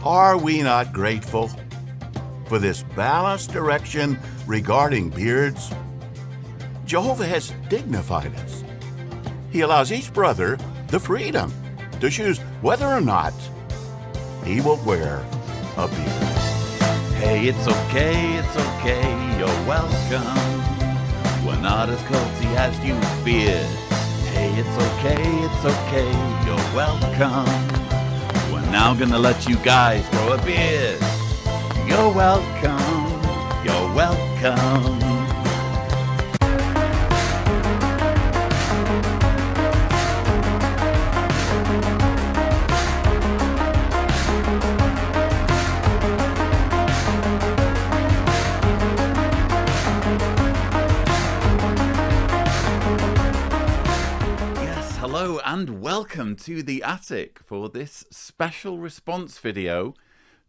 Are we not grateful for this balanced direction regarding beards? Jehovah has dignified us. He allows each brother the freedom to choose whether or not he will wear a beard. Hey, it's okay, you're welcome. We're not as culty as you feared. Hey, it's okay, you're welcome. We're now gonna let you guys grow a beard. You're welcome, you're welcome. Hello and welcome to The Attic for this special response video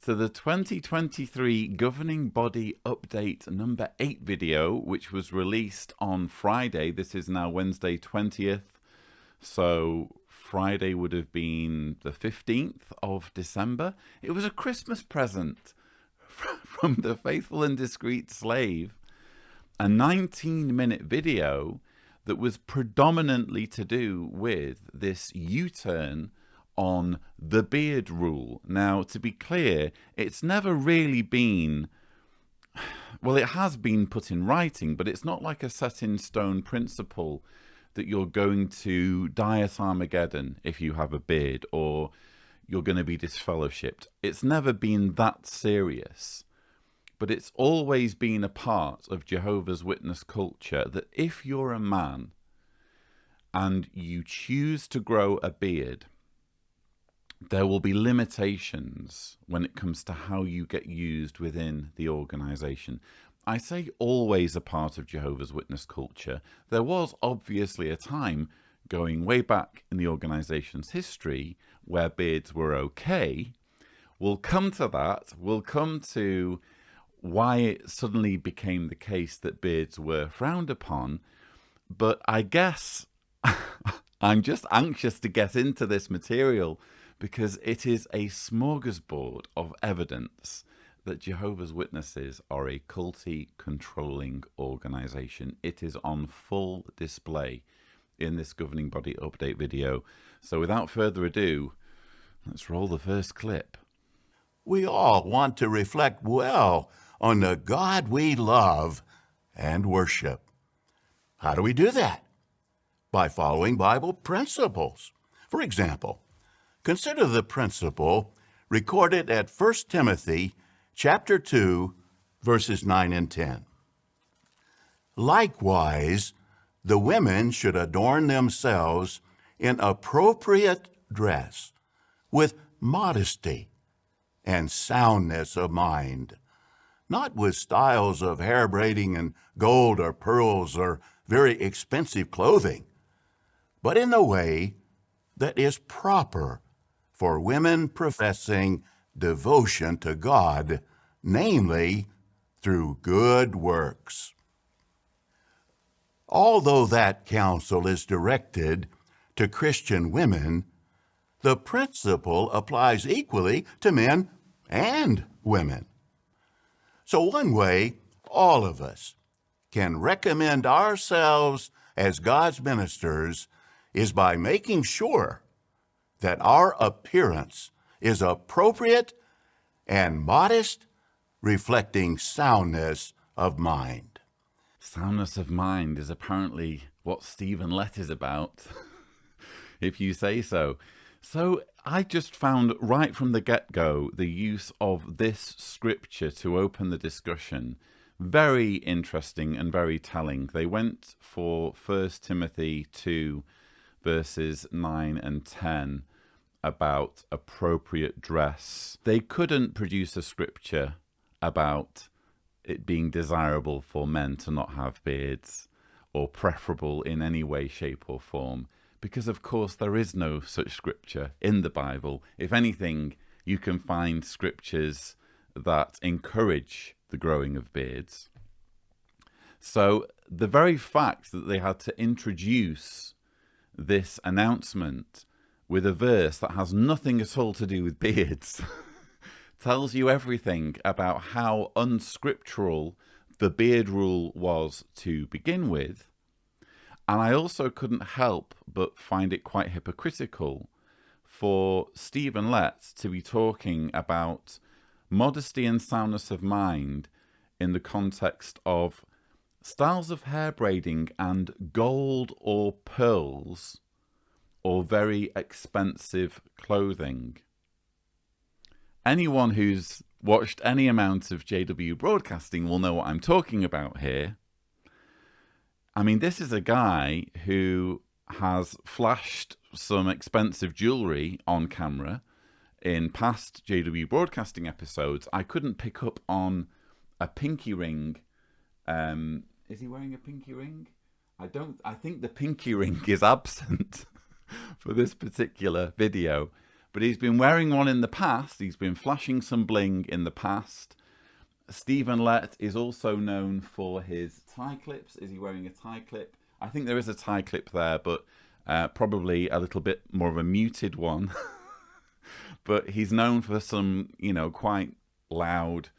to the 2023 Governing Body Update number 8 video, which was released on Friday. This is now Wednesday 20th, so Friday would have been the 15th of December. It was a Christmas present from the Faithful and Discreet Slave, a 19-minute video that was predominantly to do with this U-turn on the beard rule. Now, to be clear, it's never really been, well, it has been put in writing, but it's not like a set-in-stone principle that you're going to die at Armageddon if you have a beard, or you're going to be disfellowshipped. It's never been that serious. But it's always been a part of Jehovah's Witness culture that if you're a man and you choose to grow a beard, there will be limitations when it comes to how you get used within the organization. I say always a part of Jehovah's Witness culture. There was obviously a time going way back in the organization's history where beards were okay. We'll come to that. We'll come to why it suddenly became the case that beards were frowned upon. But I guess I'm just anxious to get into this material because it is a smorgasbord of evidence that Jehovah's Witnesses are a culty controlling organization. It is on full display in this Governing Body Update video. So without further ado, let's roll the first clip. We all want to reflect well on the God we love and worship. How do we do that? By following Bible principles. For example, consider the principle recorded at 1 Timothy chapter 2, verses 9 and 10. Likewise, the women should adorn themselves in appropriate dress, with modesty and soundness of mind, not with styles of hair braiding and gold or pearls or very expensive clothing, but in the way that is proper for women professing devotion to God, namely through good works. Although that counsel is directed to Christian women, the principle applies equally to men and women. So one way all of us can recommend ourselves as God's ministers is by making sure that our appearance is appropriate and modest, reflecting soundness of mind. Soundness of mind is apparently what Stephen Lett is about, if you say so. So I just found right from the get-go the use of this scripture to open the discussion very interesting and very telling. They went for 1 Timothy 2, verses 9 and 10 about appropriate dress. They couldn't produce a scripture about it being desirable for men to not have beards or preferable in any way, shape or form. Because, of course, there is no such scripture in the Bible. If anything, you can find scriptures that encourage the growing of beards. So the very fact that they had to introduce this announcement with a verse that has nothing at all to do with beards tells you everything about how unscriptural the beard rule was to begin with. And I also couldn't help but find it quite hypocritical for Stephen Letts to be talking about modesty and soundness of mind in the context of styles of hair braiding and gold or pearls or very expensive clothing. Anyone who's watched any amount of JW Broadcasting will know what I'm talking about here. I mean, this is a guy who has flashed some expensive jewelry on camera in past JW Broadcasting episodes. I couldn't pick up on a pinky ring. Is he wearing a pinky ring? I think the pinky ring is absent for this particular video, but he's been wearing one in the past. He's been flashing some bling in the past. Stephen Lett is also known for his tie clips. Is he wearing a tie clip? I think there is a tie clip there, but probably a little bit more of a muted one. But he's known for some, you know, quite loud,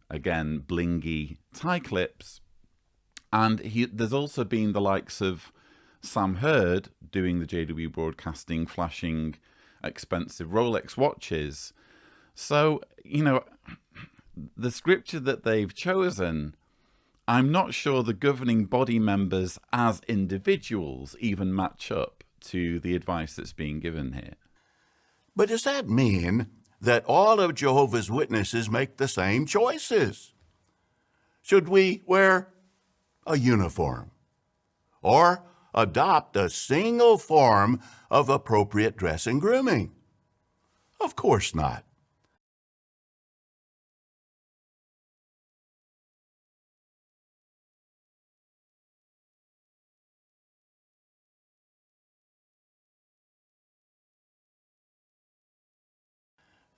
again, blingy tie clips. And there's also been the likes of Sam Hurd doing the JW Broadcasting, flashing expensive Rolex watches. So, you know, the scripture that they've chosen, I'm not sure the governing body members as individuals even match up to the advice that's being given here. But does that mean that all of Jehovah's Witnesses make the same choices? Should we wear a uniform or adopt a single form of appropriate dress and grooming? Of course not.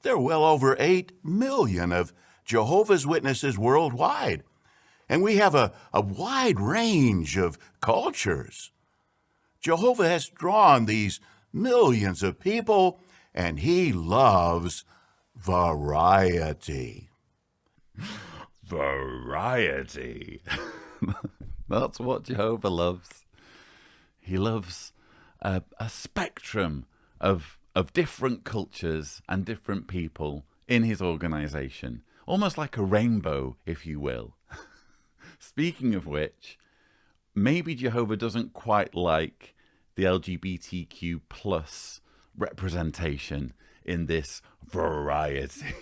There are well over 8 million of Jehovah's Witnesses worldwide, and we have a wide range of cultures. Jehovah has drawn these millions of people, and he loves variety. Variety. That's what Jehovah loves. He loves a spectrum of different cultures and different people in his organization, almost like a rainbow, if you will. Speaking of which, maybe Jehovah doesn't quite like the LGBTQ plus representation in this variety.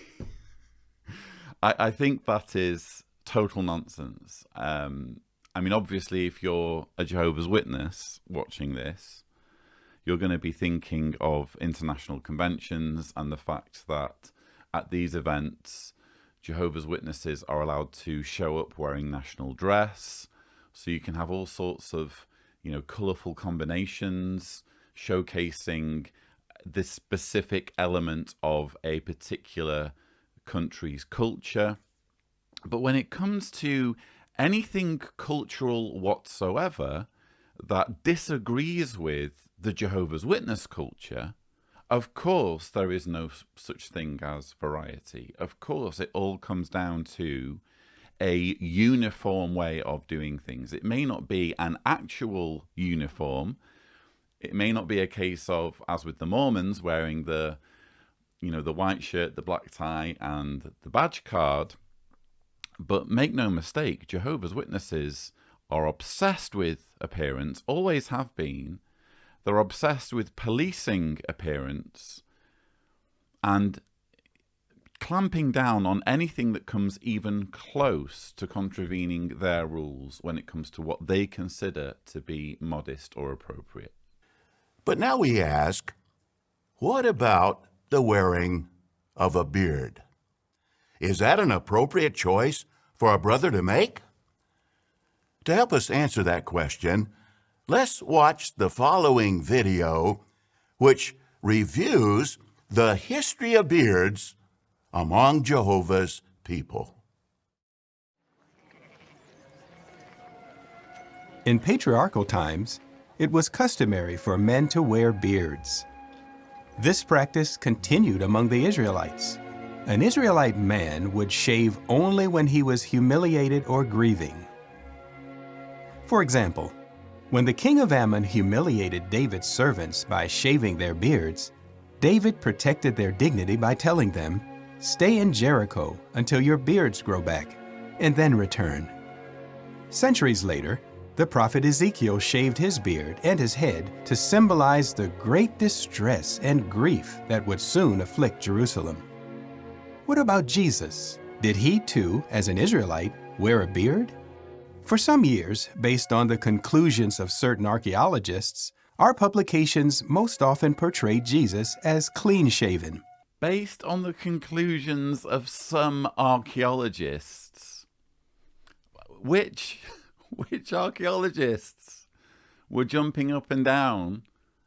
I think that is total nonsense. I mean, obviously, if you're a Jehovah's Witness watching this, you're going to be thinking of international conventions and the fact that at these events, Jehovah's Witnesses are allowed to show up wearing national dress. So you can have all sorts of, you know, colourful combinations showcasing this specific element of a particular country's culture. But when it comes to anything cultural whatsoever that disagrees with the Jehovah's Witness culture, of course there is no such thing as variety. Of course it all comes down to a uniform way of doing things. It may not be an actual uniform. It may not be a case of, as with the Mormons, wearing the, you know, the white shirt, the black tie, and the badge card. But make no mistake, Jehovah's Witnesses are obsessed with appearance, always have been. They're obsessed with policing appearance and clamping down on anything that comes even close to contravening their rules when it comes to what they consider to be modest or appropriate. But now we ask, what about the wearing of a beard? Is that an appropriate choice for a brother to make? To help us answer that question, let's watch the following video, which reviews the history of beards among Jehovah's people. In patriarchal times, it was customary for men to wear beards. This practice continued among the Israelites, An Israelite man would shave only when he was humiliated or grieving. For example, when the king of Ammon humiliated David's servants by shaving their beards, David protected their dignity by telling them, "Stay in Jericho until your beards grow back, and then return." Centuries later, the prophet Ezekiel shaved his beard and his head to symbolize the great distress and grief that would soon afflict Jerusalem. What about Jesus? Did he too, as an Israelite, wear a beard? For some years, based on the conclusions of certain archaeologists, our publications most often portrayed Jesus as clean-shaven. Based on the conclusions of some archaeologists, which archaeologists were jumping up and down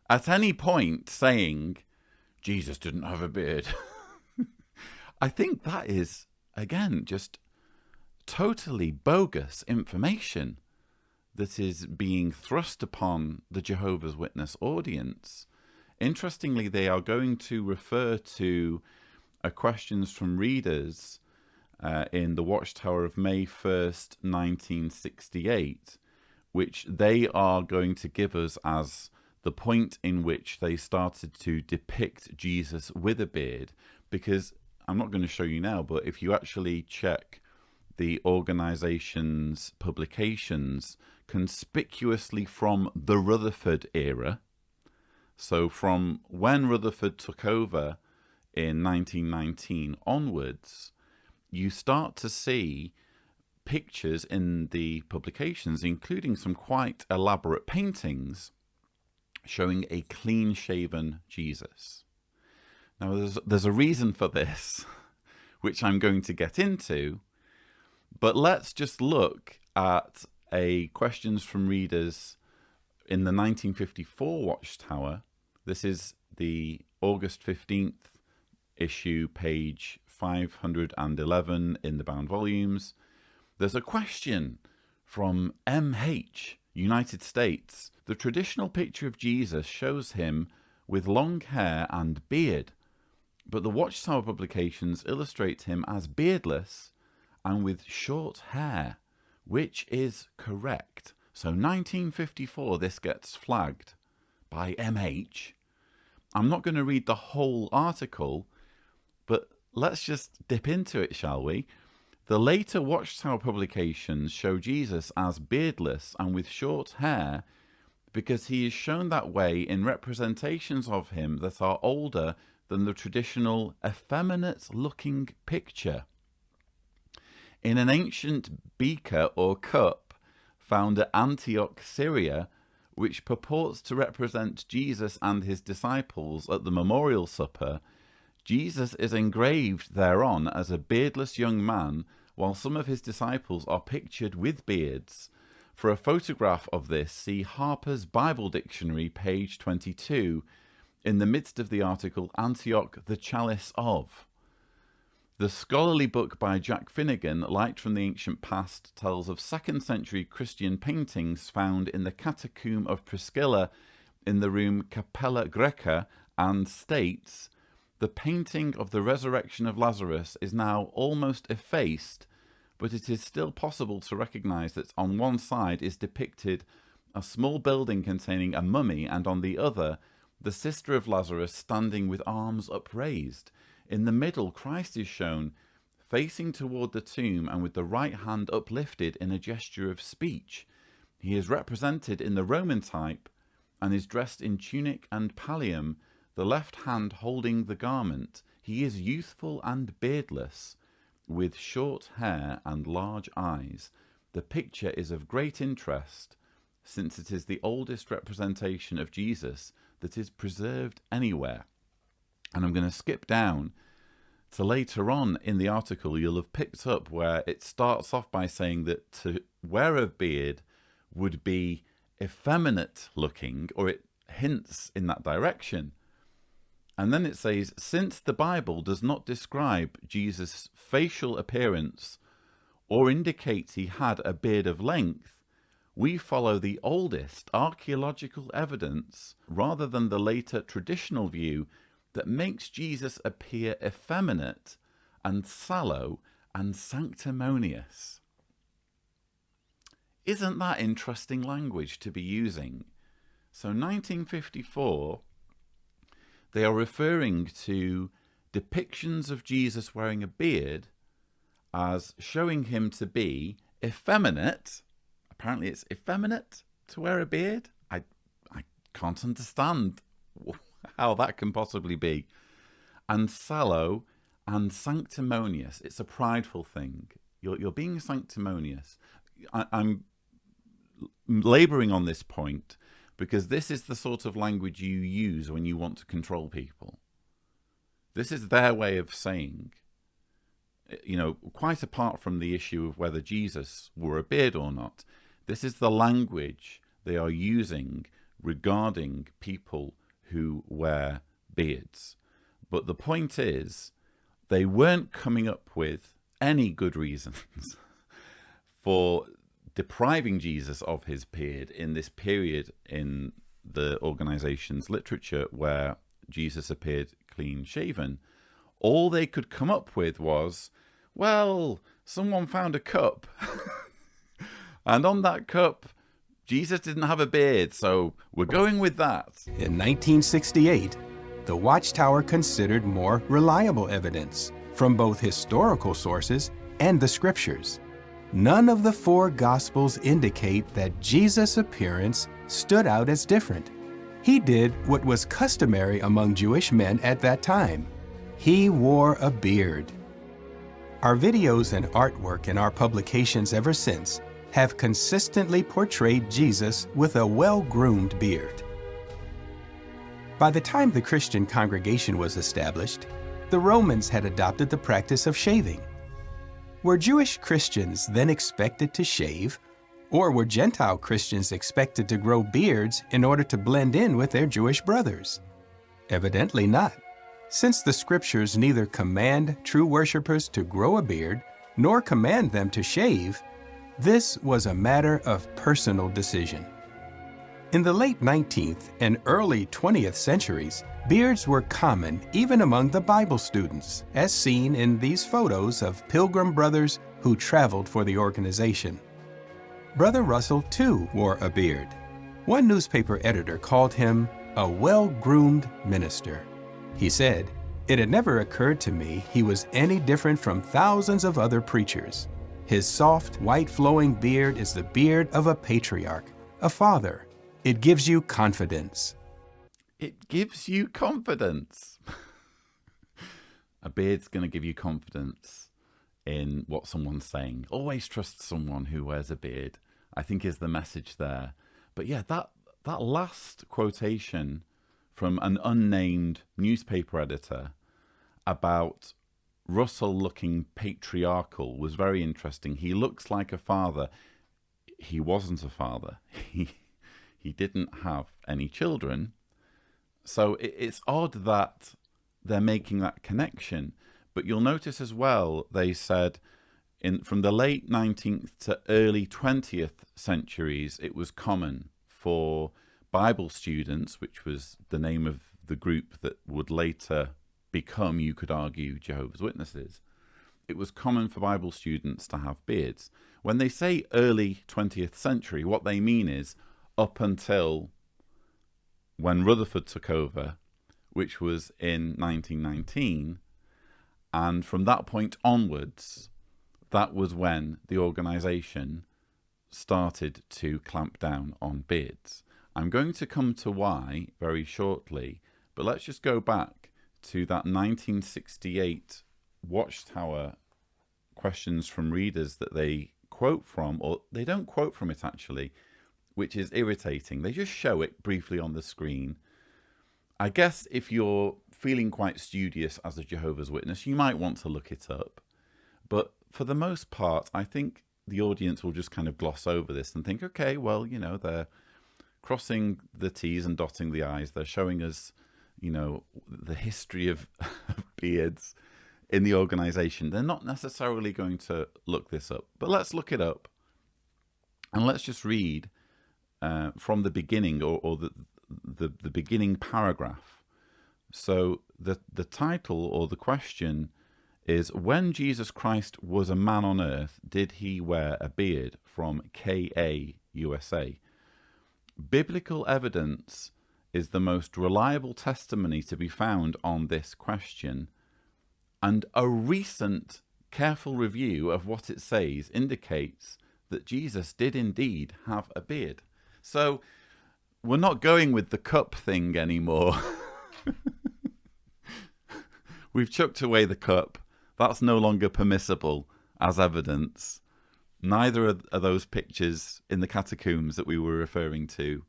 at any point saying Jesus didn't have a beard? I think that is, again, just totally bogus information that is being thrust upon the Jehovah's Witness audience. Interestingly, they are going to refer to questions from readers in the Watchtower of May 1st, 1968, which they are going to give us as the point in which they started to depict Jesus with a beard, because I'm not going to show you now, but if you actually check the organization's publications conspicuously from the Rutherford era, so from when Rutherford took over in 1919 onwards, you start to see pictures in the publications, including some quite elaborate paintings showing a clean-shaven Jesus. Now, there's a reason for this, which I'm going to get into, but let's just look at a questions from readers in the 1954 Watchtower. This is the August 15th issue, page 511 in the bound volumes. There's a question from MH, United States. The traditional picture of Jesus shows him with long hair and beard, but the Watchtower publications illustrate him as beardless and with short hair. Which is correct? So 1954, this gets flagged by MH. I'm not going to read the whole article, but let's just dip into it, shall we? The later Watchtower publications show Jesus as beardless and with short hair because he is shown that way in representations of him that are older than the traditional effeminate-looking picture. In an ancient beaker or cup found at Antioch, Syria, which purports to represent Jesus and his disciples at the memorial supper, Jesus is engraved thereon as a beardless young man, while some of his disciples are pictured with beards. For a photograph of this, see Harper's Bible Dictionary, page 22, in the midst of the article, Antioch, the Chalice of. The scholarly book by Jack Finnegan, Light from the Ancient Past, tells of 2nd century Christian paintings found in the Catacomb of Priscilla in the room Capella Greca, and states, the painting of the resurrection of Lazarus is now almost effaced, but it is still possible to recognize that on one side is depicted a small building containing a mummy, and on the other, the sister of Lazarus standing with arms upraised. In the middle, Christ is shown facing toward the tomb and with the right hand uplifted in a gesture of speech. He is represented in the Roman type and is dressed in tunic and pallium, the left hand holding the garment. He is youthful and beardless, with short hair and large eyes. The picture is of great interest, since it is the oldest representation of Jesus that is preserved anywhere. And I'm going to skip down to later on in the article. You'll have picked up where it starts off by saying that to wear a beard would be effeminate looking, or it hints in that direction. And then it says, since the Bible does not describe Jesus' facial appearance or indicate he had a beard of length, we follow the oldest archaeological evidence rather than the later traditional view that makes Jesus appear effeminate and sallow and sanctimonious. Isn't that interesting language to be using? So 1954, they are referring to depictions of Jesus wearing a beard as showing him to be effeminate. Apparently it's effeminate to wear a beard. I can't understand how that can possibly be. And sallow and sanctimonious. It's a prideful thing. You're being sanctimonious. I'm laboring on this point because this is the sort of language you use when you want to control people. This is their way of saying, you know, quite apart from the issue of whether Jesus wore a beard or not, this is the language they are using regarding people who wear beards. But the point is, they weren't coming up with any good reasons for depriving Jesus of his beard in this period in the organization's literature where Jesus appeared clean shaven. All they could come up with was, well, someone found a cup and on that cup Jesus didn't have a beard, so we're going with that. In 1968, the Watchtower considered more reliable evidence from both historical sources and the scriptures. None of the four Gospels indicate that Jesus' appearance stood out as different. He did what was customary among Jewish men at that time. He wore a beard. Our videos and artwork in our publications ever since have consistently portrayed Jesus with a well-groomed beard. By the time the Christian congregation was established, the Romans had adopted the practice of shaving. Were Jewish Christians then expected to shave, or were Gentile Christians expected to grow beards in order to blend in with their Jewish brothers? Evidently not, since the scriptures neither command true worshipers to grow a beard nor command them to shave. This was a matter of personal decision. In the late 19th and early 20th centuries, beards were common even among the Bible students, as seen in these photos of Pilgrim brothers who traveled for the organization. Brother Russell, too, wore a beard. One newspaper editor called him a well-groomed minister. He said, "It had never occurred to me he was any different from thousands of other preachers. His soft, white flowing beard is the beard of a patriarch, a father. It gives you confidence." It gives you confidence. A beard's going to give you confidence in what someone's saying. Always trust someone who wears a beard, I think is the message there. But yeah, that last quotation from an unnamed newspaper editor about Russell looking patriarchal was very interesting. He looks like a father. He wasn't a father. He didn't have any children. So it's odd that they're making that connection. But you'll notice as well, they said from the late 19th to early 20th centuries, it was common for Bible students, which was the name of the group that would later become, you could argue, Jehovah's Witnesses. It was common for Bible students to have beards. When they say early 20th century, what they mean is up until when Rutherford took over, which was in 1919, and from that point onwards, that was when the organisation started to clamp down on beards. I'm going to come to why very shortly, but let's just go back to that 1968 Watchtower questions from readers that they quote from, or they don't quote from it actually, which is irritating. They just show it briefly on the screen. I guess if you're feeling quite studious as a Jehovah's Witness, you might want to look it up. But for the most part, I think the audience will just kind of gloss over this and think, okay, well, you know, they're crossing the T's and dotting the I's. They're showing us, you know, the history of beards in the organization. They're not necessarily going to look this up, but let's look it up. And let's just read from the beginning, or the beginning paragraph. So the title or the question is when Jesus Christ was a man on earth, did he wear a beard? From KA USA. Biblical evidence is the most reliable testimony to be found on this question, and a recent careful review of what it says indicates that Jesus did indeed have a beard. So we're not going with the cup thing anymore. We've chucked away the cup. That's no longer permissible as evidence. Neither are those pictures in the catacombs that we were referring to.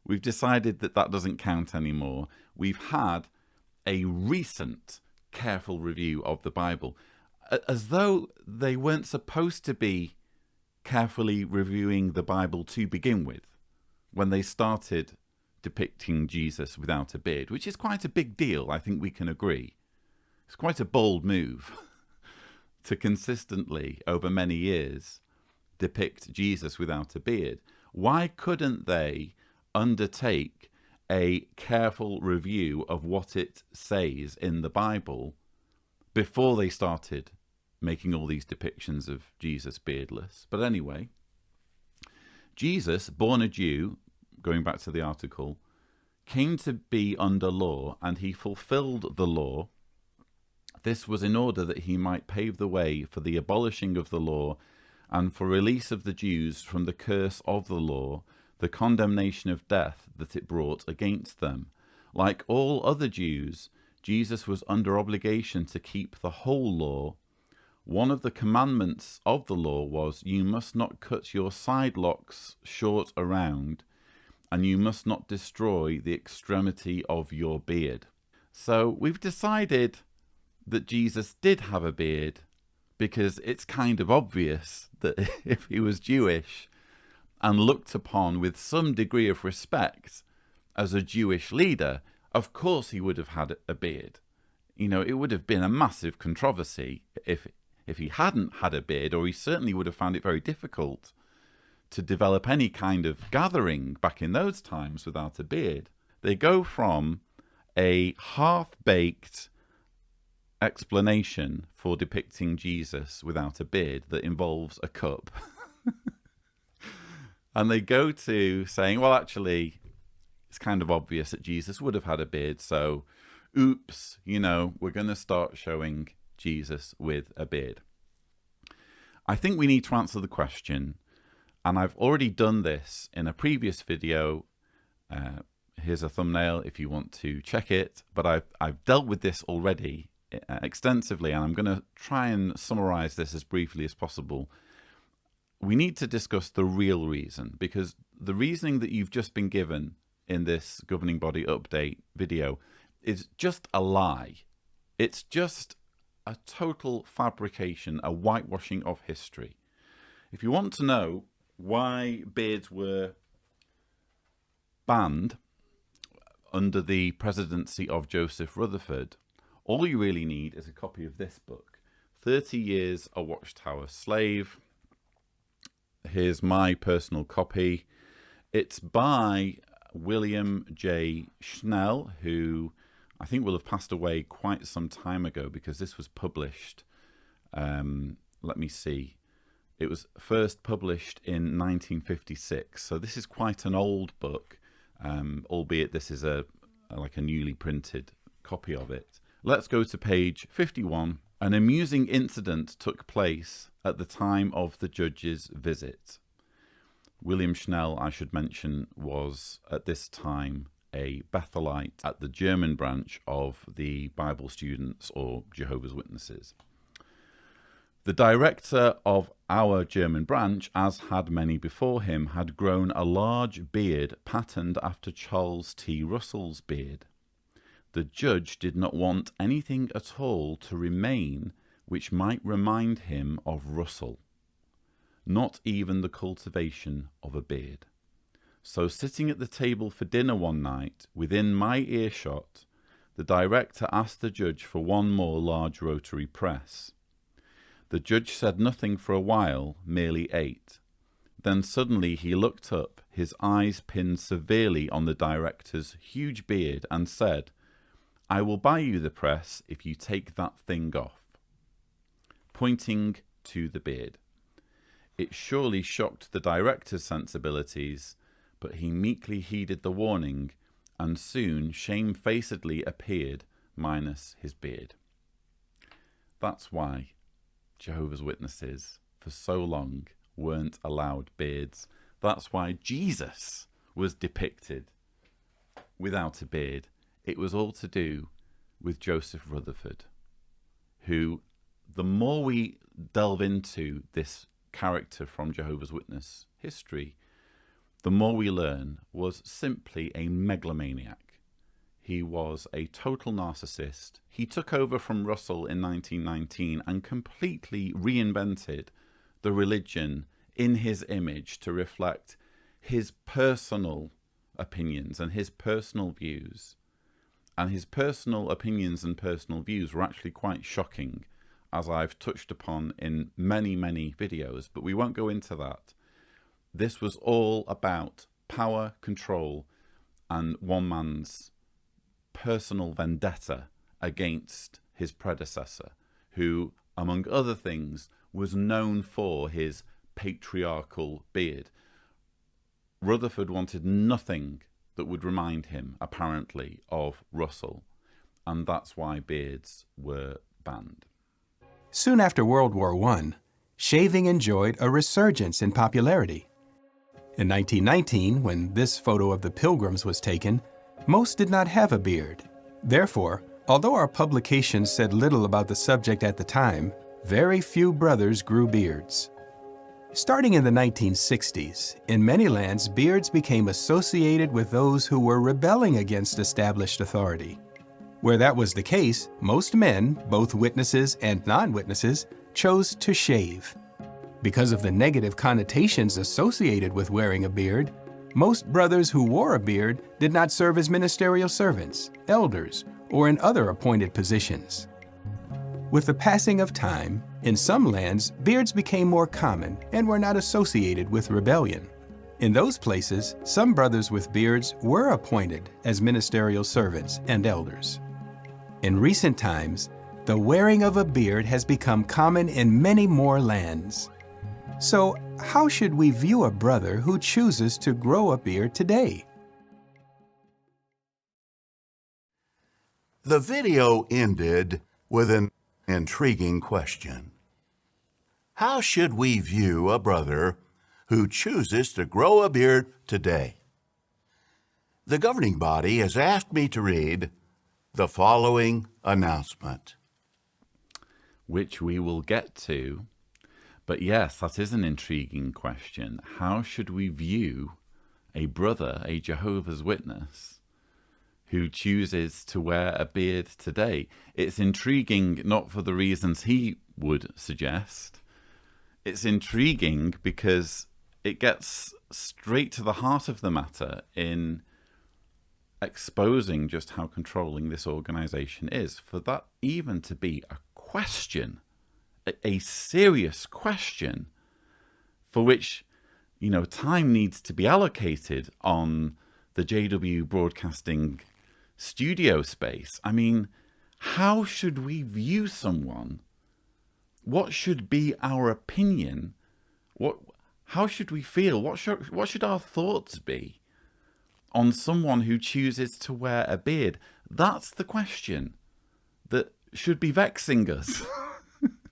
We've decided that that doesn't count anymore. We've had a recent careful review of the Bible, as though they weren't supposed to be carefully reviewing the Bible to begin with, when they started depicting Jesus without a beard, which is quite a big deal, I think we can agree. It's quite a bold move to consistently, over many years, depict Jesus without a beard. Why couldn't they undertake a careful review of what it says in the Bible before they started making all these depictions of Jesus beardless? But anyway, Jesus, born a Jew, going back to the article, came to be under law, and he fulfilled the law. This was in order that he might pave the way for the abolishing of the law and for release of the Jews from the curse of the law, the condemnation of death that it brought against them. Like all other Jews, Jesus was under obligation to keep the whole law. One of the commandments of the law was, you must not cut your side locks short around, and you must not destroy the extremity of your beard. So we've decided that Jesus did have a beard, because it's kind of obvious that if he was Jewish and looked upon with some degree of respect as a Jewish leader, of course he would have had a beard. You know, it would have been a massive controversy if he hadn't had a beard, or he certainly would have found it very difficult to develop any kind of gathering back in those times without a beard. They go from a half-baked explanation for depicting Jesus without a beard that involves a cup. And they go to saying, well, actually, it's kind of obvious that Jesus would have had a beard, so oops, you know, we're going to start showing Jesus with a beard. I think we need to answer the question, and I've already done this in a previous video. Here's a thumbnail if you want to check it, but I've dealt with this already extensively, and I'm going to try and summarize this as briefly as possible. We need to discuss the real reason, because the reasoning that you've just been given in this governing body update video is just a lie. It's just a total fabrication, a whitewashing of history. If you want to know why beards were banned under the presidency of Joseph Rutherford, all you really need is a copy of this book, 30 Years a Watchtower Slave. Here's my personal copy. It's by William J. Schnell, who I think will have passed away quite some time ago, because this was published, let me see, it was first published in 1956. So this is quite an old book, albeit this is like a newly printed copy of it. Let's go to page 51. An amusing incident took place at the time of the judge's visit. William Schnell, I should mention, was at this time a Bethelite at the German branch of the Bible Students or Jehovah's Witnesses. The director of our German branch, as had many before him, had grown a large beard patterned after Charles T. Russell's beard. The judge did not want anything at all to remain which might remind him of Russell, not even the cultivation of a beard. So, sitting at the table for dinner one night, within my earshot, the director asked the judge for one more large rotary press. The judge said nothing for a while, merely ate. Then suddenly he looked up, his eyes pinned severely on the director's huge beard, and said, "I will buy you the press if you take that thing off." pointing to the beard. It surely shocked the director's sensibilities, but he meekly heeded the warning and soon shamefacedly appeared minus his beard. That's why Jehovah's Witnesses for so long weren't allowed beards. That's why Jesus was depicted without a beard. It was all to do with Joseph Rutherford, who, the more we delve into this character from Jehovah's Witness history, the more we learn was simply a megalomaniac. He was a total narcissist. He took over from Russell in 1919 and completely reinvented the religion in his image to reflect his personal opinions and his personal views. And his personal opinions and personal views were actually quite shocking, as I've touched upon in many, many videos, but we won't go into that. This was all about power, control, and one man's personal vendetta against his predecessor, who, among other things, was known for his patriarchal beard. Rutherford wanted nothing that would remind him, apparently, of Russell, and that's why beards were banned. Soon after World War I, shaving enjoyed a resurgence in popularity. In 1919, when this photo of the Pilgrims was taken, most did not have a beard. Therefore, although our publication said little about the subject at the time, very few brothers grew beards. Starting in the 1960s, in many lands, beards became associated with those who were rebelling against established authority. Where that was the case, most men, both witnesses and non-witnesses, chose to shave. Because of the negative connotations associated with wearing a beard, most brothers who wore a beard did not serve as ministerial servants, elders, or in other appointed positions. With the passing of time, in some lands, beards became more common and were not associated with rebellion. In those places, some brothers with beards were appointed as ministerial servants and elders. In recent times, the wearing of a beard has become common in many more lands. So, how should we view a brother who chooses to grow a beard today? The video ended with an intriguing question. How should we view a brother who chooses to grow a beard today? The governing body has asked me to read the following announcement, which we will get to. But yes, that is an intriguing question. How should we view a brother, a Jehovah's Witness, who chooses to wear a beard today? It's intriguing not for the reasons he would suggest. It's intriguing because it gets straight to the heart of the matter in exposing just how controlling this organization is. For that even to be a question, a serious question, for which, you know, time needs to be allocated on the JW Broadcasting studio space. I mean, how should we view someone? What should be our opinion? How should we feel? What should our thoughts be on someone who chooses to wear a beard? That's the question that should be vexing us.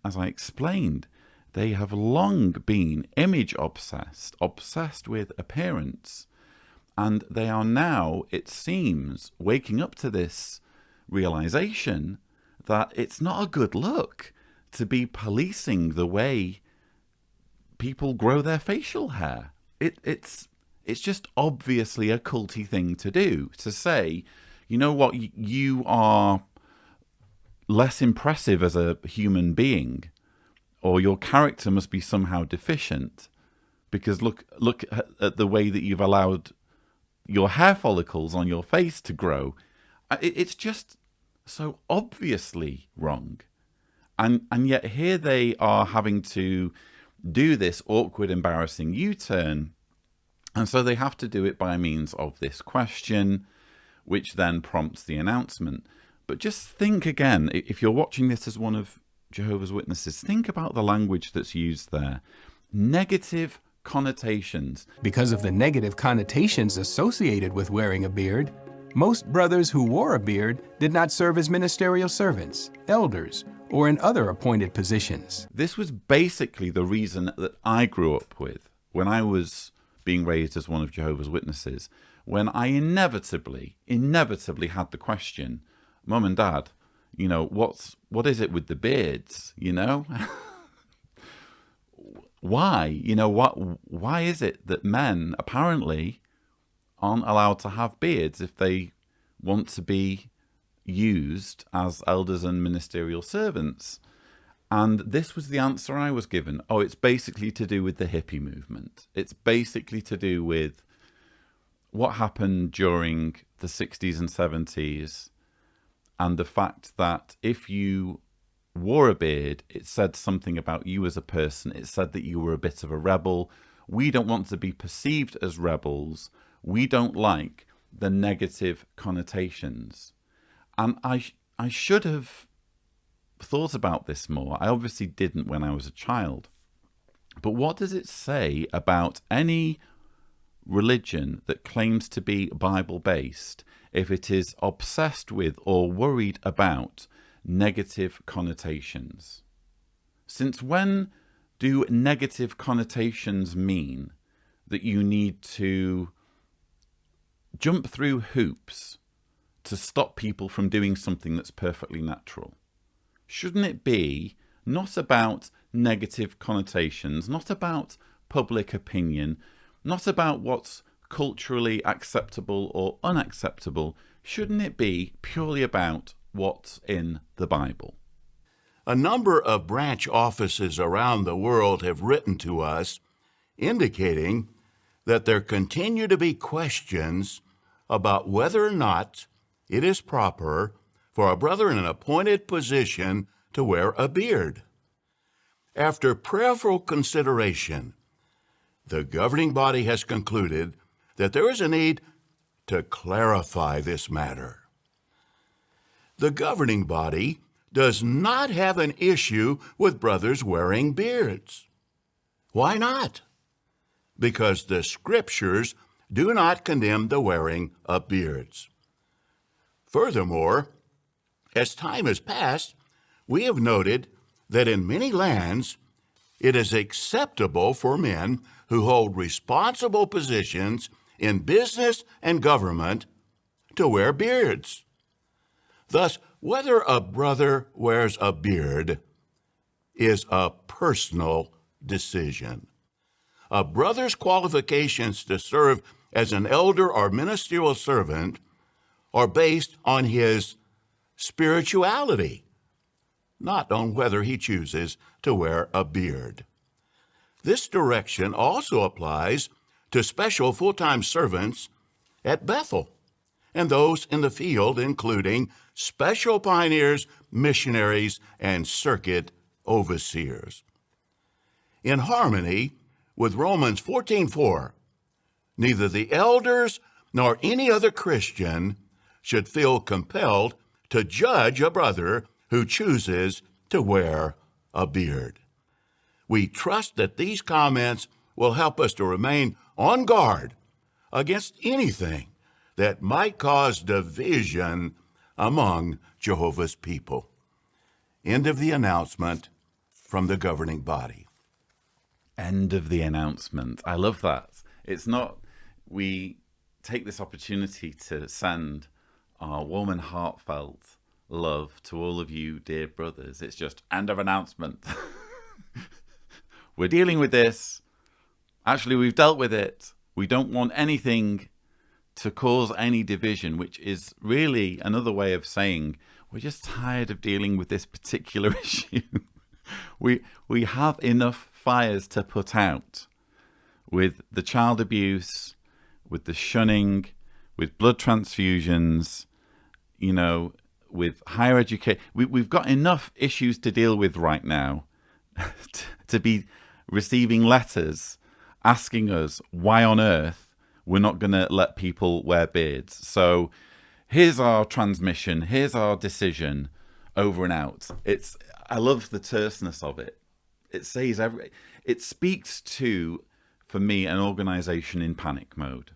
As I explained, they have long been image obsessed with appearance. And they are now, it seems, waking up to this realization that it's not a good look to be policing the way people grow their facial hair. It's just obviously a culty thing to do, to say, you know what, you are less impressive as a human being, or your character must be somehow deficient because look at the way that you've allowed your hair follicles on your face to grow. It's just so obviously wrong. And yet here they are having to do this awkward, embarrassing U-turn. And so they have to do it by means of this question, which then prompts the announcement. But just think again, if you're watching this as one of Jehovah's Witnesses, think about the language that's used there. Negative connotations. Because of the negative connotations associated with wearing a beard, most brothers who wore a beard did not serve as ministerial servants, elders, or in other appointed positions. This was basically the reason that I grew up with when I was being raised as one of Jehovah's Witnesses, when I inevitably had the question, Mum and Dad, you know, what is it with the beards, you know? Why? You know, why is it that men apparently aren't allowed to have beards if they want to be used as elders and ministerial servants? And this was the answer I was given. Oh, it's basically to do with the hippie movement. It's basically to do with what happened during the 60s and 70s and the fact that if you wore a beard, it said something about you as a person. It said that you were a bit of a rebel. We don't want to be perceived as rebels. We don't like the negative connotations. And I should have thought about this more. I obviously didn't when I was a child. But what does it say about any religion that claims to be Bible-based if it is obsessed with or worried about negative connotations? Since when do negative connotations mean that you need to jump through hoops to stop people from doing something that's perfectly natural? Shouldn't it be not about negative connotations, not about public opinion, not about what's culturally acceptable or unacceptable? Shouldn't it be purely about what's in the Bible? A number of branch offices around the world have written to us indicating that there continue to be questions about whether or not it is proper for a brother in an appointed position to wear a beard. After prayerful consideration, the governing body has concluded that there is a need to clarify this matter. The governing body does not have an issue with brothers wearing beards. Why not? Because the scriptures do not condemn the wearing of beards. Furthermore, as time has passed, we have noted that in many lands, it is acceptable for men who hold responsible positions in business and government to wear beards. Thus, whether a brother wears a beard is a personal decision. A brother's qualifications to serve as an elder or ministerial servant are based on his spirituality, not on whether he chooses to wear a beard. This direction also applies to special full-time servants at Bethel and those in the field, including special pioneers, missionaries, and circuit overseers. In harmony with Romans 14:4, neither the elders nor any other Christian should feel compelled to judge a brother who chooses to wear a beard. We trust that these comments will help us to remain on guard against anything that might cause division among Jehovah's people. End of the announcement from the governing body. End of the announcement. I love that. It's not, we take this opportunity to send our warm and heartfelt love to all of you dear brothers. It's just end of announcement. We're dealing with this. Actually, we've dealt with it. We don't want anything to cause any division, which is really another way of saying we're just tired of dealing with this particular issue. We have enough fires to put out with the child abuse, with the shunning, with blood transfusions, you know, with higher education. We've got enough issues to deal with right now to be receiving letters asking us why on earth we're not going to let people wear beards. So here's our transmission, here's our decision. over and out. I love the terseness of it. It speaks to, for me, an organization in panic mode.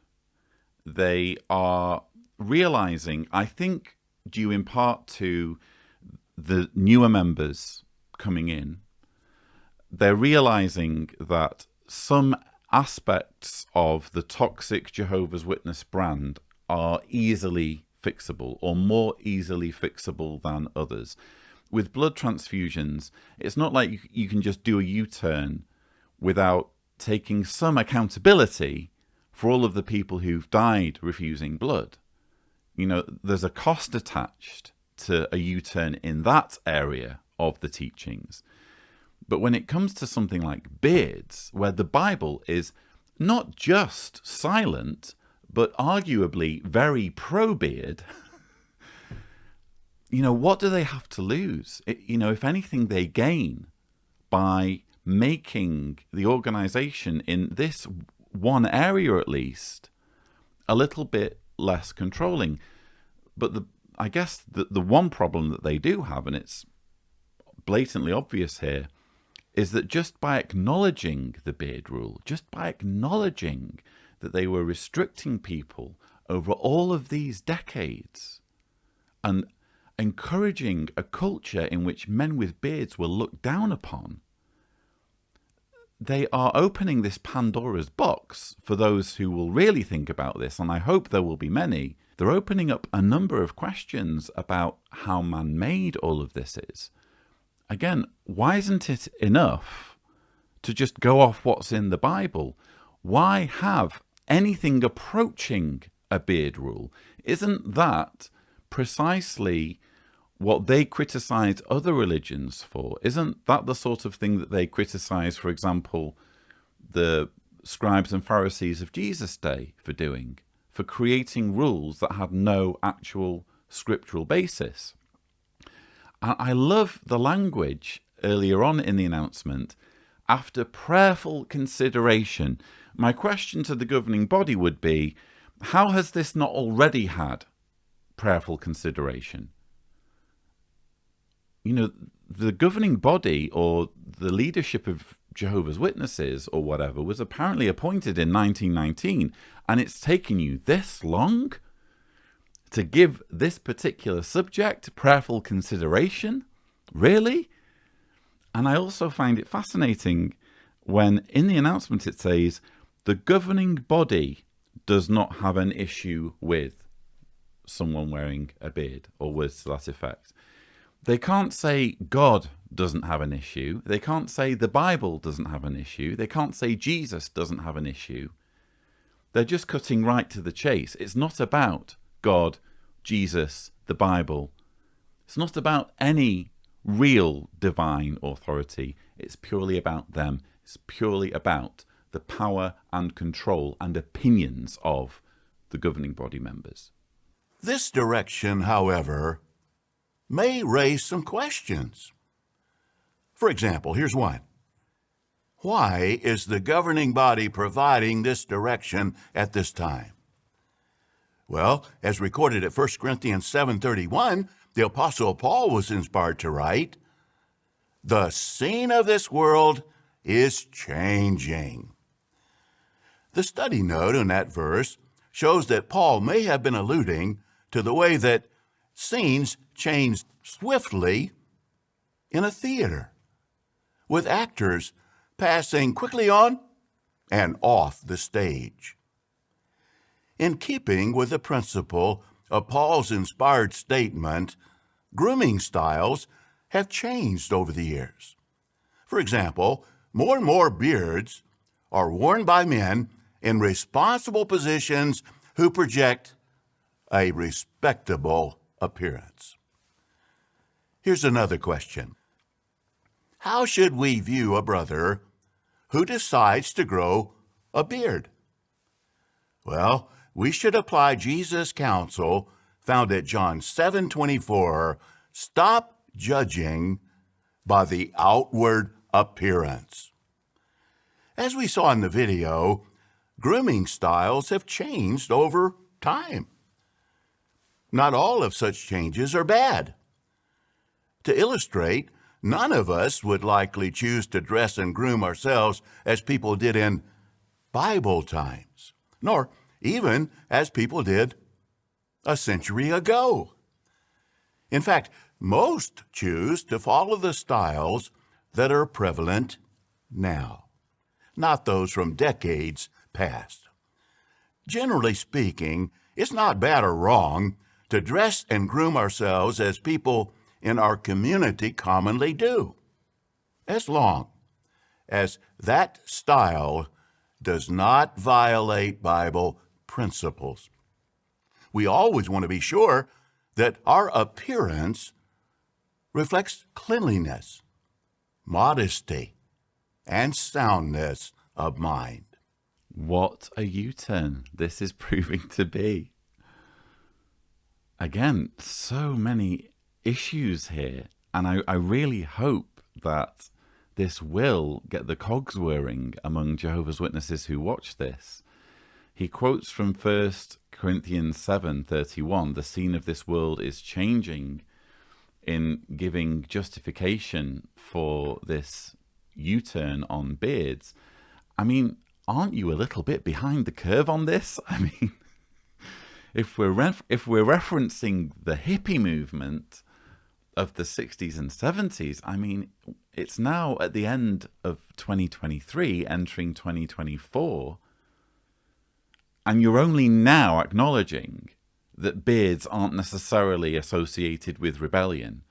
They are realizing, I think due in part to the newer members coming in, they're realizing that some aspects of the toxic Jehovah's Witness brand are easily fixable, or more easily fixable than others. With blood transfusions, it's not like you can just do a U-turn without taking some accountability for all of the people who've died refusing blood. You know, there's a cost attached to a U-turn in that area of the teachings. But when it comes to something like beards, where the Bible is not just silent, but arguably very pro-beard, you know, what do they have to lose? You know, if anything, they gain by making the organization in this one area, at least, a little bit less controlling. But I guess the one problem that they do have, and it's blatantly obvious here, is that just by acknowledging the beard rule, just by acknowledging that they were restricting people over all of these decades and encouraging a culture in which men with beards were looked down upon, they are opening this Pandora's box for those who will really think about this, and I hope there will be many. They're opening up a number of questions about how man-made all of this is. Again, why isn't it enough to just go off what's in the Bible? Why have anything approaching a beard rule? Isn't that precisely what they criticize other religions for? Isn't that the sort of thing that they criticize, for example, the scribes and Pharisees of Jesus' day for doing? For creating rules that had no actual scriptural basis. I love the language earlier on in the announcement, after prayerful consideration. My question to the governing body would be, how has this not already had prayerful consideration? You know, the governing body or the leadership of Jehovah's Witnesses or whatever was apparently appointed in 1919, and it's taken you this long to give this particular subject prayerful consideration? Really? And I also find it fascinating when in the announcement it says, the governing body does not have an issue with someone wearing a beard, or words to that effect. They can't say God doesn't have an issue. They can't say the Bible doesn't have an issue. They can't say Jesus doesn't have an issue. They're just cutting right to the chase. It's not about God, Jesus, the Bible. It's not about any real divine authority. It's purely about them. It's purely about the power and control and opinions of the governing body members. This direction, however, may raise some questions. For example, here's one. Why is the governing body providing this direction at this time? Well, as recorded at 1 Corinthians 7:31, the Apostle Paul was inspired to write, "The scene of this world is changing." The study note in that verse shows that Paul may have been alluding to the way that scenes change swiftly in a theater, with actors passing quickly on and off the stage. In keeping with the principle of Paul's inspired statement, grooming styles have changed over the years. For example, more and more beards are worn by men in responsible positions who project a respectable appearance. Here's another question. How should we view a brother who decides to grow a beard? Well, we should apply Jesus' counsel found at John 7:24, stop judging by the outward appearance. As we saw in the video, grooming styles have changed over time. Not all of such changes are bad. To illustrate, none of us would likely choose to dress and groom ourselves as people did in Bible times, nor even as people did a century ago. In fact, most choose to follow the styles that are prevalent now, not those from decades past. Generally speaking, it's not bad or wrong to dress and groom ourselves as people in our community commonly do, as long as that style does not violate Bible principles. We always want to be sure that our appearance reflects cleanliness, modesty, and soundness of mind. What a U-turn this is proving to be. Again, so many issues here, and I really hope that this will get the cogs whirring among Jehovah's Witnesses who watch this. He quotes from 1 Corinthians 7:31, the scene of this world is changing, in giving justification for this U-turn on beards. I mean, aren't you a little bit behind the curve on this? I mean, if we're referencing the hippie movement of the 60s and 70s, I mean, it's now at the end of 2023, entering 2024, and you're only now acknowledging that beards aren't necessarily associated with rebellion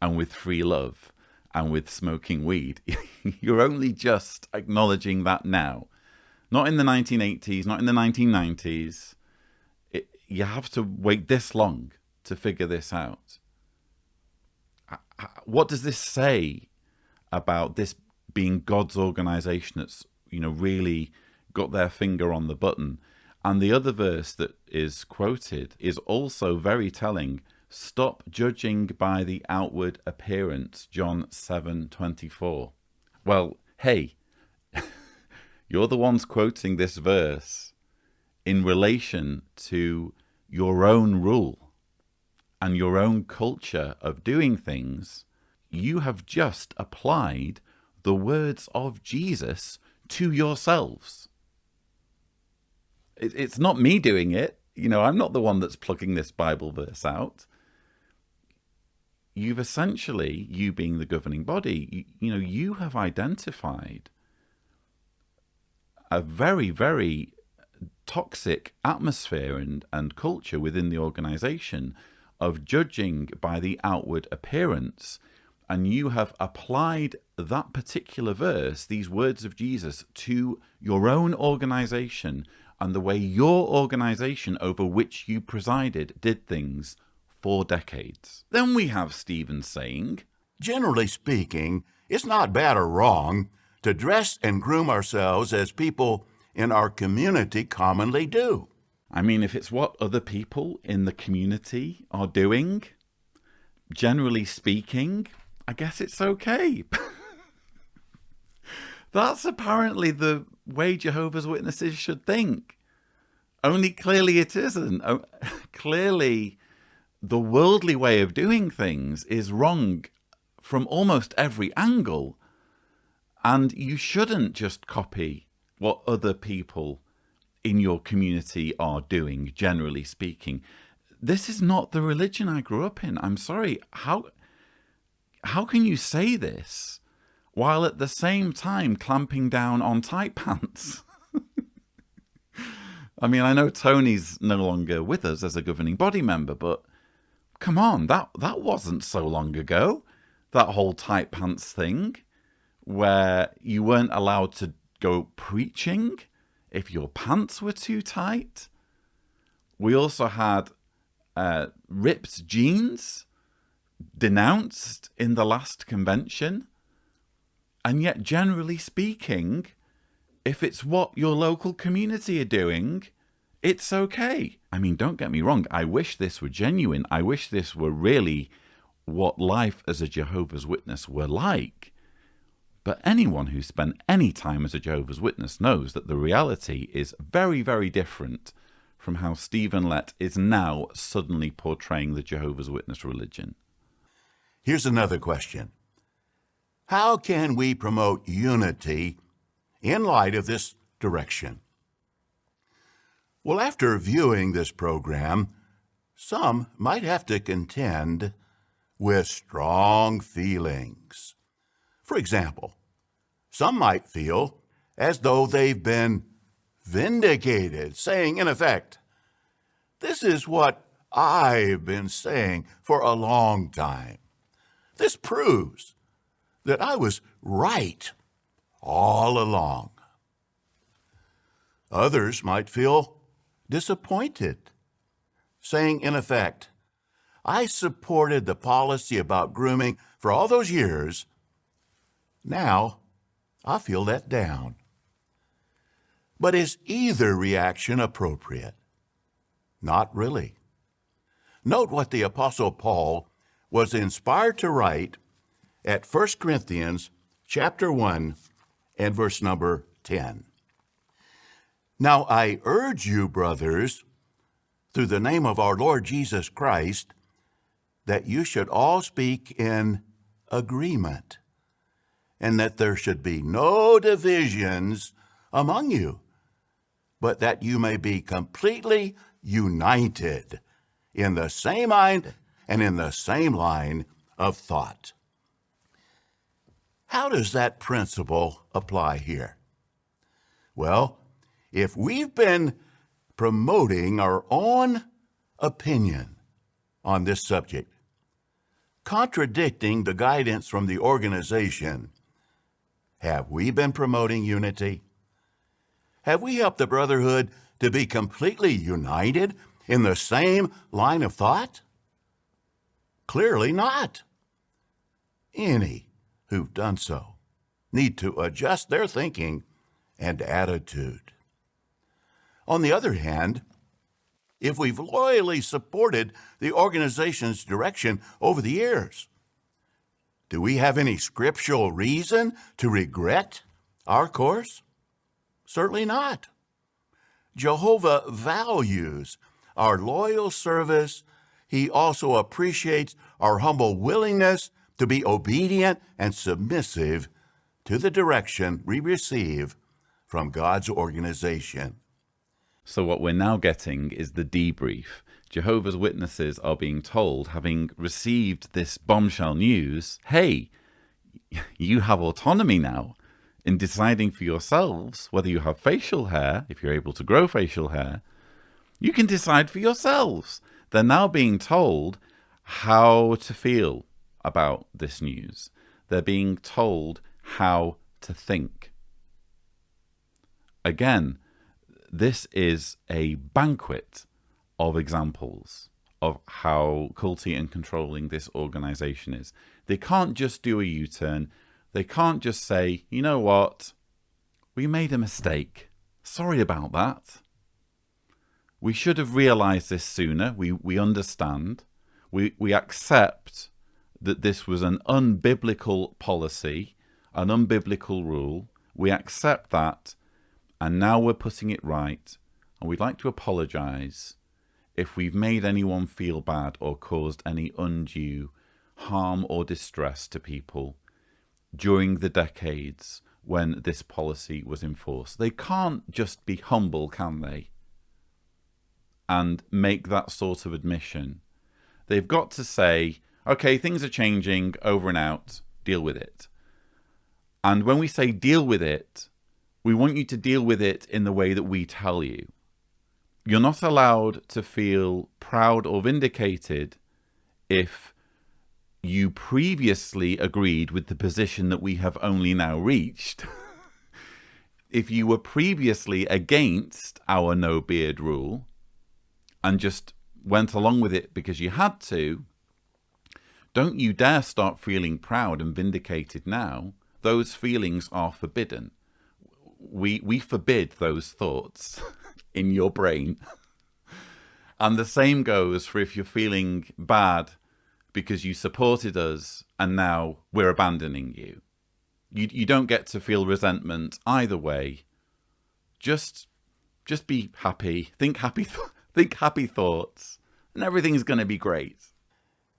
and with free love and with smoking weed. You're only just acknowledging that now. Not in the 1980s, not in the 1990s. You have to wait this long to figure this out. What does this say about this being God's organization that's, really got their finger on the button? And the other verse that is quoted is also very telling. Stop judging by the outward appearance, John 7:24. Well, hey, you're the ones quoting this verse in relation to your own rule and your own culture of doing things. You have just applied the words of Jesus to yourselves. It's not me doing it. I'm not the one that's plugging this Bible verse out. You've essentially, you being the governing body, you have identified a very, very toxic atmosphere and culture within the organization of judging by the outward appearance. And you have applied that particular verse, these words of Jesus, to your own organization and the way your organization over which you presided did things for decades. Then we have Stephen saying, Generally speaking, it's not bad or wrong to dress and groom ourselves as people in our community commonly do. I mean, if it's what other people in the community are doing, generally speaking, I guess it's okay. That's apparently the way Jehovah's Witnesses should think. Only clearly it isn't. Clearly, the worldly way of doing things is wrong from almost every angle. And you shouldn't just copy what other people in your community are doing, generally speaking. This is not the religion I grew up in. I'm sorry. How can you say this while at the same time clamping down on tight pants? I mean, I know Tony's no longer with us as a governing body member, but come on, that wasn't so long ago. That whole tight pants thing, where you weren't allowed to go preaching if your pants were too tight. We also had ripped jeans denounced in the last convention. And yet, generally speaking, if it's what your local community are doing, it's okay. I mean, don't get me wrong. I wish this were genuine. I wish this were really what life as a Jehovah's Witness were like. But anyone who spent any time as a Jehovah's Witness knows that the reality is very, very different from how Stephen Lett is now suddenly portraying the Jehovah's Witness religion. Here's another question. How can we promote unity in light of this direction? Well, after viewing this program, some might have to contend with strong feelings. For example, some might feel as though they've been vindicated, saying, in effect, "This is what I've been saying for a long time. This proves that I was right all along." Others might feel disappointed, saying, in effect, "I supported the policy about grooming for all those years. Now I feel let down." But is either reaction appropriate? Not really. Note what the Apostle Paul was inspired to write at 1 Corinthians chapter 1 and verse number 10. "Now I urge you, brothers, through the name of our Lord Jesus Christ, that you should all speak in agreement, and that there should be no divisions among you, but that you may be completely united in the same mind and in the same line of thought." How does that principle apply here? Well, if we've been promoting our own opinion on this subject, contradicting the guidance from the organization, have we been promoting unity? Have we helped the brotherhood to be completely united in the same line of thought? Clearly not. Any who've done so need to adjust their thinking and attitude. On the other hand, if we've loyally supported the organization's direction over the years, do we have any scriptural reason to regret our course? Certainly not. Jehovah values our loyal service. He also appreciates our humble willingness to be obedient and submissive to the direction we receive from God's organization. So what we're now getting is the debrief. Jehovah's Witnesses are being told, having received this bombshell news, hey, you have autonomy now in deciding for yourselves whether you have facial hair, if you're able to grow facial hair. You can decide for yourselves. They're now being told how to feel about this news. They're being told how to think. Again, this is a banquet of examples of how culty and controlling this organization is. They can't just do a U-turn. They can't just say, you know what, we made a mistake. Sorry about that. We should have realized this sooner. We understand. We accept that this was an unbiblical policy, an unbiblical rule. We accept that, and now we're putting it right. And we'd like to apologize if we've made anyone feel bad or caused any undue harm or distress to people during the decades when this policy was enforced. They can't just be humble, can they? And make that sort of admission. They've got to say, okay, things are changing, over and out, deal with it. And when we say deal with it, we want you to deal with it in the way that we tell you. You're not allowed to feel proud or vindicated if you previously agreed with the position that we have only now reached. If you were previously against our no beard rule and just went along with it because you had to, don't you dare start feeling proud and vindicated now. Those feelings are forbidden. We forbid those thoughts in your brain. And the same goes for if you're feeling bad because you supported us and now we're abandoning you. You don't get to feel resentment either way. Just be happy. Think happy thoughts, and everything's going to be great.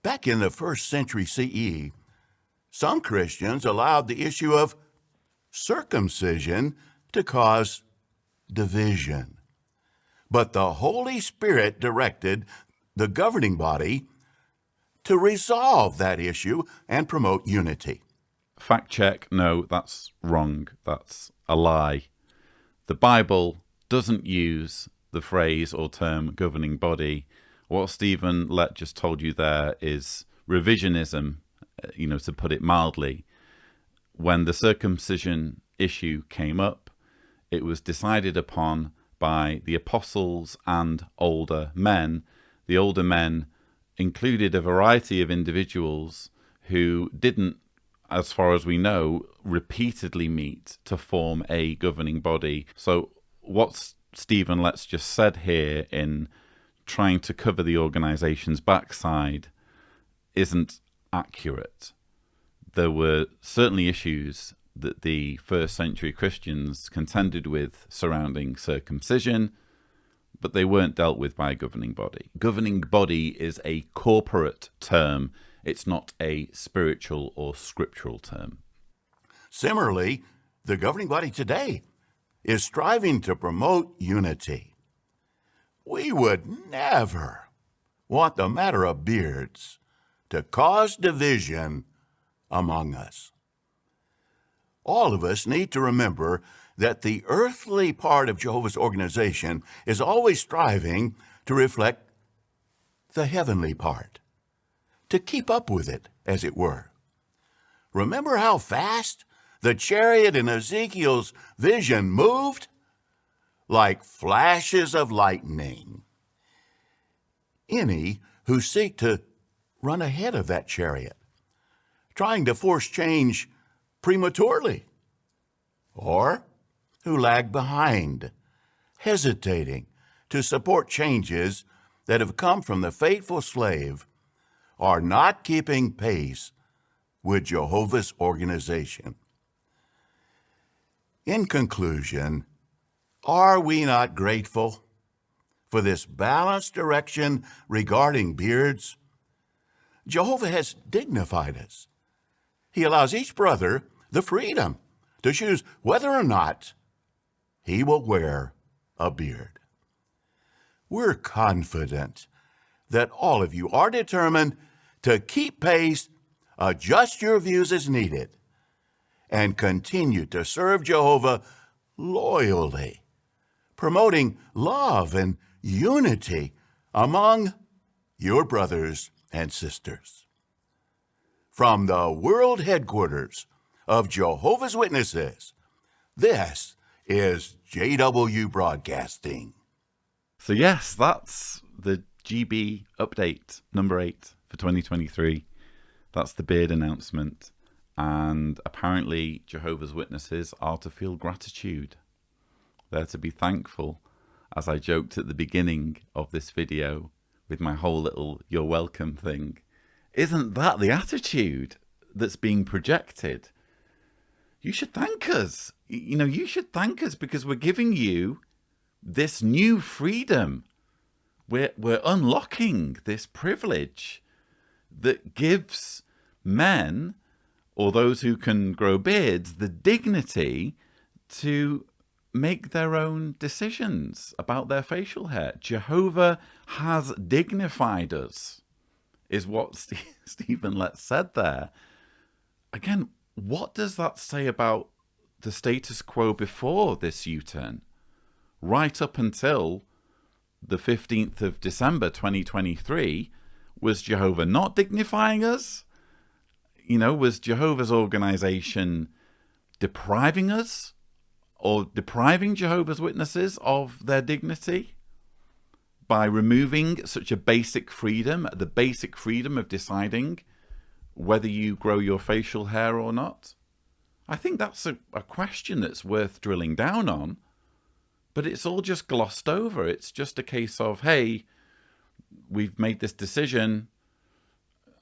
Back in the 1st century CE, some Christians allowed the issue of circumcision to cause division. But the Holy Spirit directed the governing body to resolve that issue and promote unity. Fact check, no, that's wrong. That's a lie. The Bible doesn't use the phrase or term governing body. What Stephen Lett just told you there is revisionism, to put it mildly. When the circumcision issue came up, it was decided upon by the apostles and older men. The older men included a variety of individuals who didn't, as far as we know, repeatedly meet to form a governing body. So what Stephen Lett's just said here in trying to cover the organization's backside isn't accurate. There were certainly issues that the 1st century Christians contended with surrounding circumcision, but they weren't dealt with by a governing body. Governing body is a corporate term. It's not a spiritual or scriptural term. Similarly, the governing body today is striving to promote unity. We would never want the matter of beards to cause division among us. All of us need to remember that the earthly part of Jehovah's organization is always striving to reflect the heavenly part, to keep up with it, as it were. Remember how fast the chariot in Ezekiel's vision moved? Like flashes of lightning. Any who seek to run ahead of that chariot, trying to force change prematurely, or who lag behind, hesitating to support changes that have come from the faithful slave, are not keeping pace with Jehovah's organization. In conclusion, are we not grateful for this balanced direction regarding beards? Jehovah has dignified us. He allows each brother the freedom to choose whether or not he will wear a beard. We're confident that all of you are determined to keep pace, adjust your views as needed, and continue to serve Jehovah loyally, promoting love and unity among your brothers and sisters. From the world headquarters of Jehovah's Witnesses, this is JW Broadcasting. So yes, that's the GB update number 8 for 2023. That's the beard announcement. And apparently Jehovah's Witnesses are to feel gratitude. They're to be thankful, as I joked at the beginning of this video with my whole little "you're welcome" thing. Isn't that the attitude that's being projected? You should thank us. You should thank us because we're giving you this new freedom. We're unlocking this privilege that gives men, or those who can grow beards, the dignity to make their own decisions about their facial hair. Jehovah has dignified us, is what Stephen Lett said there. Again, what does that say about the status quo before this U-turn? Right up until the 15th of December 2023, was Jehovah not dignifying us? Was Jehovah's organization depriving us or depriving Jehovah's Witnesses of their dignity by removing such a basic freedom, the basic freedom of deciding whether you grow your facial hair or not? I think that's a question that's worth drilling down on, but it's all just glossed over. It's just a case of, hey, we've made this decision,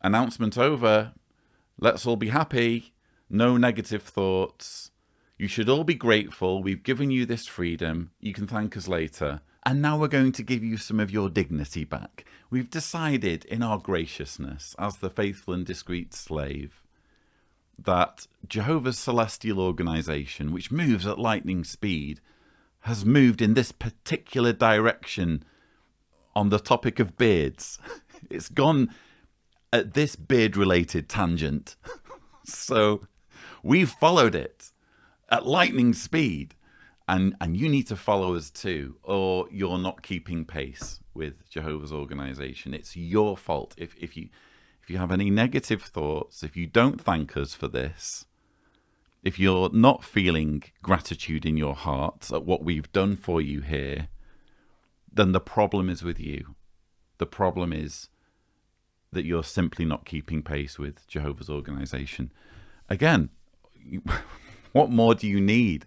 announcement over, let's all be happy, no negative thoughts. You should all be grateful. We've given you this freedom. You can thank us later. and now we're going to give you some of your dignity back. We've decided in our graciousness as the faithful and discreet slave that Jehovah's Celestial Organization, which moves at lightning speed, has moved in this particular direction on the topic of beards. It's gone at this beard-related tangent. So we've followed it at lightning speed. And you need to follow us too, or you're not keeping pace with Jehovah's Organization. It's your fault. If you have any negative thoughts, if you don't thank us for this, if you're not feeling gratitude in your heart at what we've done for you here, then the problem is with you. The problem is that you're simply not keeping pace with Jehovah's Organization. Again, what more do you need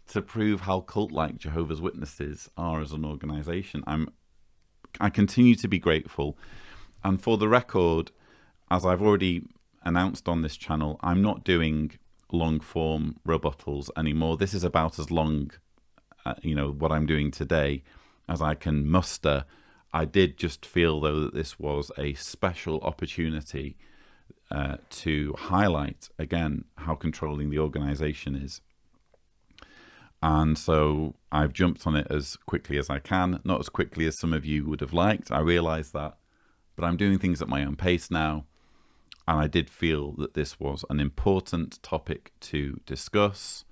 to prove how cult-like Jehovah's Witnesses are as an organization? I continue to be grateful. And for the record, as I've already announced on this channel, I'm not doing long-form rebuttals anymore. This is about as long, what I'm doing today as I can muster. I did just feel, though, that this was a special opportunity to highlight, again, how controlling the organization is. And so I've jumped on it as quickly as I can, not as quickly as some of you would have liked. I realize that, but I'm doing things at my own pace now. And I did feel that this was an important topic to discuss.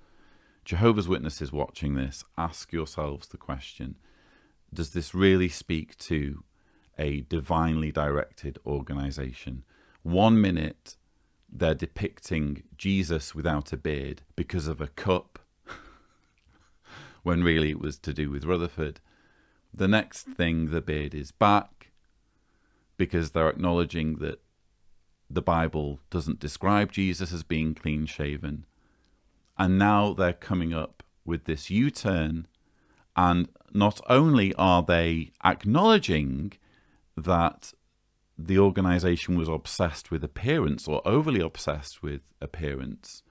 Jehovah's Witnesses watching this, ask yourselves the question, does this really speak to a divinely directed organization? 1 minute, they're depicting Jesus without a beard because of a cup, when really it was to do with Rutherford. The next thing, the beard is back because they're acknowledging that the Bible doesn't describe Jesus as being clean-shaven. And now they're coming up with this U-turn, and not only are they acknowledging that the organization was obsessed with appearance or overly obsessed with appearance,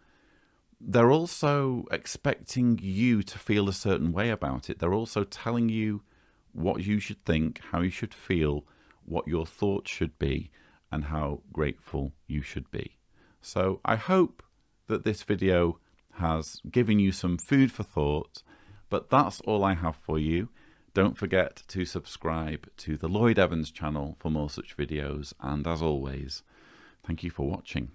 they're also expecting you to feel a certain way about it. They're also telling you what you should think, how you should feel, what your thoughts should be, and how grateful you should be. So I hope that this video has given you some food for thought, but that's all I have for you. Don't forget to subscribe to the Lloyd Evans channel for more such videos, and as always, thank you for watching.